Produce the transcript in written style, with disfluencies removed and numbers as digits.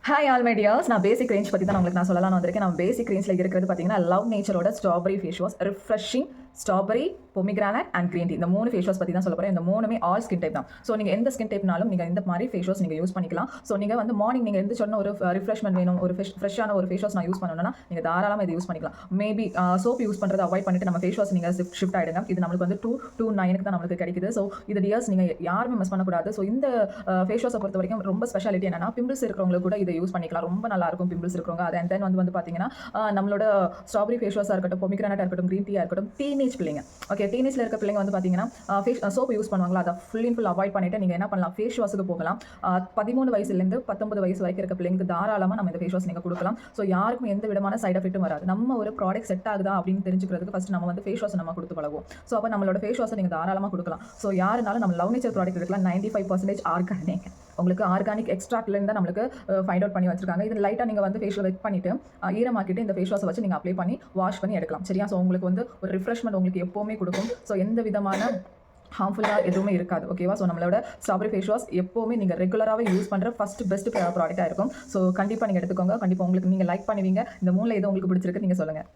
Hi all my tears. நான் பேசிக் range பற்றி தான் உங்களுக்கு நான் சொல்லலாம்னு வந்திருக்கேன். நம்ம பேசிக் ரேஞ்சில் இருக்கிறது பார்த்தீங்கன்னா லவ் நேச்சரோட strawberry face wash, refreshing strawberry, pomegranate and green tea. இந்த 3 ஃபேஸ் வாஷ் பற்றி தான் சொல்ல போகிறேன். இந்த 3மே ஆல் ஸ்கின் டைப் தான். ஸோ நீங்கள் எந்த ஸ்கின் டைப்னாலும் நீங்கள் இந்த மாதிரி ஃபேஸ் வாஷ் நீங்கள் யூஸ் பண்ணிக்கலாம். ஸோ நீங்கள் வந்து மார்னிங் நீங்கள் எந்த சொன்ன ஒரு ரிஃப்ரெஷ்மெண்ட் வேணும், ஒரு ஃப்ரெஷ்ஷான ஒரு ஃபேஸ் வாஷ் நான் யூஸ் பண்ணணும்னா நீங்கள் தாராளமாக இது யூஸ் பண்ணிக்கலாம். மேபி சோப் யூஸ் பண்ணுறதை அவாய்ட் பண்ணிட்டு நம்ம ஃபேஸ் வாஷ் நீங்கள் ஷிஃப்ட் ஆகிடுங்க. இது நம்மளுக்கு வந்து 229 தான் நம்மளுக்கு கிடைக்குது. ஸோ இது டியர்ஸ் நீங்கள் யாருமே மிஸ் பண்ணக்கூடாது. ஸோ இந்த ஃபேஸ் வாஷை பொறுத்த வரைக்கும் ரொம்ப ஸ்பெஷாலிட்டி என்னன்னா, பிம்பிள்ஸ் இருக்கிறவங்களுக்கு கூட இதை யூஸ் பண்ணிக்கலாம். ரொம்ப நல்லா இருக்கும் பிம்பிள்ஸ் இருக்கிறவங்க. அது அண்ட் தென் வந்து பார்த்தீங்கன்னா நம்மளோட ஸ்ட்ராபெரி ஃபேஸ் வாஷாக இருக்கட்டும், பொமிகிரானட்டாக இருக்கட்டும், கிரீன் டீயாக இருக்கட்டும், டீனேஜ் பிள்ளைங்க, ஓகே, டீனேஜில் இருக்க பிள்ளைங்க வந்து பார்த்தீங்கன்னா சோப் யூஸ் பண்ணுவாங்களா, அதை ஃபுல் அவாய்ட் பண்ணிட்டு நீங்கள் என்ன பண்ணலாம், ஃபேஸ் வாஷுக்கு போகலாம். 13 வயசுலேருந்து 19 வயசு வரைக்கும் இருக்க பிள்ளைங்களுக்கு தாராளமாக நம்ம இந்த ஃபேஸ் வாஷ் நீங்கள் கொடுக்கலாம். ஸோ யாருக்கும் எந்த விதமான சைட் எஃபெக்ட்டும் வராது. நம்ம ஒரு ப்ராடக்ட் செட் ஆகுதா அப்படின்னு தெரிஞ்சுக்கிறதுக்கு ஃபஸ்ட் நம்ம வந்து ஃபேஸ் வாஷ் நம்ம கொடுத்து பழகுவோம். ஸோ அப்போ நம்மளோட ஃபேஸ் வாஷை நீங்கள் தாராளமாக கொடுக்கலாம். ஸோ யாருனாலும் நம்ம லவ் நேச்சர் ப்ராடக்ட் எடுக்கலாம். 95% ஆர்கானிக், உங்களுக்கு ஆர்கானிக் எக்ஸ்ட்ராக்ட்லேருந்து தான் நம்மளுக்கு ஃபைண்ட் அவுட் பண்ணி வச்சிருக்காங்க. இது லைட்டாக நீங்கள் வந்து ஃபேஷியல் வெட் பண்ணிவிட்டு ஈரமாக்கிட்டு இந்த ஃபேஸ் வாஷை வச்சு நீங்கள் அப்ளை பண்ணி வாஷ் பண்ணி எடுக்கலாம். சரியா? ஸோ உங்களுக்கு வந்து ஒரு ரிஃப்ரெஷ்மெண்ட் உங்களுக்கு எப்போவுமே கொடுக்கும். ஸோ எந்த விதமான ஹார்ம்ஃபுல்லாக எதுவுமே இருக்காது. ஓகேவா? ஸோ நம்மளோட ஸ்ட்ராபெரி ஃபேஸ் வாஷ் எப்போவுமே நீங்கள் ரெகுலராகவே யூஸ் பண்ணுற பெஸ்ட் ப்ராடக்ட்டாக இருக்கும். ஸோ கண்டிப்பாக நீங்கள் எடுத்துக்கோங்க. கண்டிப்பாக உங்களுக்கு நீங்கள் லைக் பண்ணுவீங்க. இந்த 3ல எது உங்களுக்கு பிடிச்சிருக்கு நீங்கள் சொல்லுங்கள்.